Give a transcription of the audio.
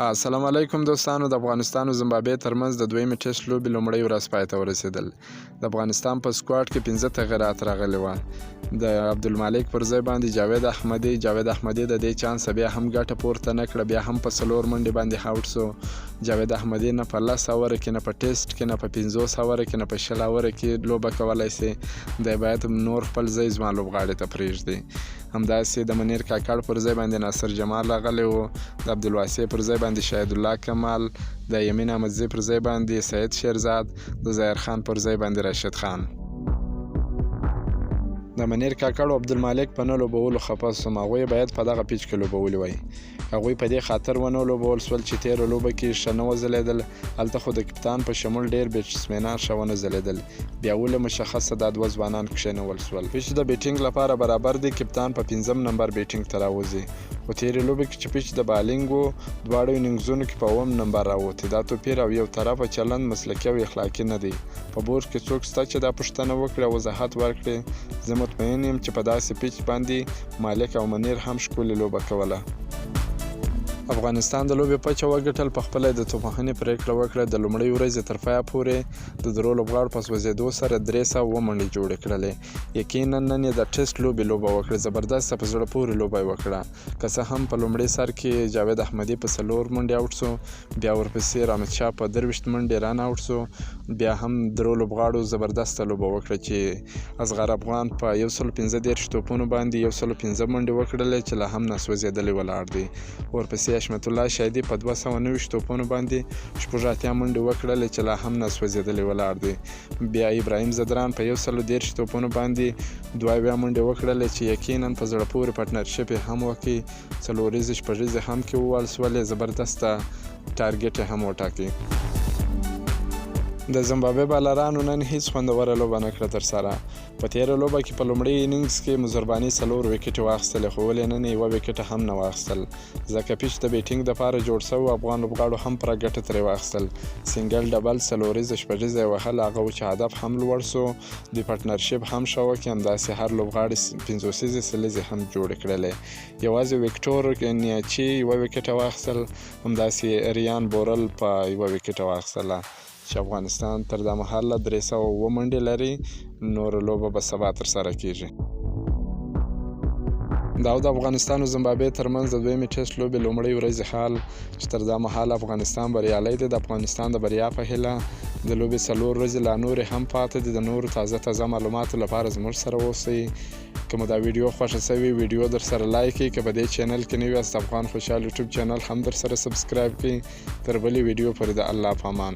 السلام علیکم دوستانو. د افغانستان او زیمبابوې ترمنځ د دویمه ټیسټ لوبې لومړۍ ورځ پای ته ورسېدل. د افغانستان په سکواډ کې 15 تغیرات راغلي وو. د عبدالمالک پر ځای باندې جاوید احمدي د دې چانس بیا هم ګټه پورته نه کړه. بیا هم په 4 منډې باندې هاوټ سو. جاوید احمدي نه په 10 اوره کې، نه په ټیسټ کې، نه په 50 اوره کې، نه په 20 اوره کې لوبه کولی سي. دی باید نور خپل ځای ځوان لوبغاړي ته پرېږدي. همداسې د منیر کاکړ پر ځای باندې ناصر جمال راغلی و. د عبدالواسع پر ځای باندې شاهد الله کمال، د یمین احمدزي پر ځای باندې سید شیرزاد، د ظاهر خان پر ځای باندې راشد خان. د منیر کاکړ او عبدالمالک په نه لوبولو خفه سوم. هغوی باید په دغه پیچ کې لوبولي وای. هغوی په دې خاطر ونه لوبول سول چې تېره لوبه کې ښه نه وځلېدل. هلته خو د کپتان په شمول ډېر بیټسمینان ښه ونه ځلېدل. بیا ولې مشخصه دا دوه ځوانان کښېنول سول. پیچ د بیټینګ لپاره برابر دی. کپتان په 5 نمبر بیټینګ ته راوځي. خو تېرې لوبې کې چې پیچ د بالینګ و، دواړو انینګزونو کې په 9 نمبر راووتی. دا توپیر او یو طرفه چلند مسلکي او اخلاقي نه دی. په بورډ کې څوک شته چې دا پوښتنه وکړي او وضاحت ورکړي. زه مطمئن یم چې په داسې پیچ باندې مالک او منیر هم ښکلې لوبه کوله. افغانستان د لوبې پچه وګټل. په خپله د توپوهنې پرېکړه وکړه. د لومړۍ ورځې تر پایه پورې د درو لوبغاړو په سوځېدو سره 300 منډې جوړې کړلې. یقینا نن یې د ټیسټ لوبه وکړه. زبردسته په زړه پورې لوبه یې وکړه. که څه هم په لومړي سر کې جاوید احمدي په 4 منډې آوټ سو. بیا ورپسې رحمت شاه په 23 منډې ران آوټ سو. بیا هم درو لوبغاړو زبردسته لوبه وکړه چې اصغر افغان په 115 توپونو باندې 115 منډې وکړلې چې لا هم ناسوځېدلی ولاړ دی. ورپسې حشمتالله شایدي په 290 توپونو باندې 86 منډې وکړلې چې لا هم ناسوځېدلی ولاړ دی. بیا ابراهیم زدران په 130 توپونو باندې 22 منډې وکړلې چې یقینا په زړه پورې پارټنرشپ یې هم وکړي. 4 شپږیزې هم کې ووال سولې. زبردسته ټارګټ یې هم وټاکي. د زیمبابوې بالرانو نن هیڅ خوندوره لوبه نه کړه ترسره. په تېره لوبه کې په لومړي انینګز کې مزرباني 4 ویکټې واخیستلې، خو ولې نن یې 1 ویکټه هم نه واخیستل. ځکه پیچ د بیټینګ دپاره جوړ سوی. افغان لوبغاړو هم پوره ګټه ترې واخیستل. سینګل ډبل 4 شپږیزه یې وهل. هغه و چې هدف هم لوړ سو. د پارټنرشپ هم ښه وکړي. همداسې هر لوبغاړي 50 سلیزې هم جوړې کړلې. یوازې ویکټور نیاچي 1 ویکټه واخیستل. همداسې ریان بورل په 1 ویکټه واخیستله. چې افغانستان تر دا مهاله 307 منډې لري. نوره لوبه به سبا ترسره کیږي. دا د افغانستان او زیمبابوې ترمنځ د دویمې ټیسټ لوبې لومړۍ ورځې حال چې تر دا مهاله افغانستان بریالی دی. د افغانستان د بریا په هیله د لوبې 4 ورځې لا نورې هم پاتې دي. د نورو تازه معلوماتو لپاره زموږ سره اوسئ. که مو دا ویډیو خوښه سوي، ویډیو در سره لایک کړئ. که په دې چینل کې نوي یاست، افغان خوشحال یوټیوب چینل هم در سره سبسکرایب کړئ. تر بلې ویډیو پورې د الله په امان.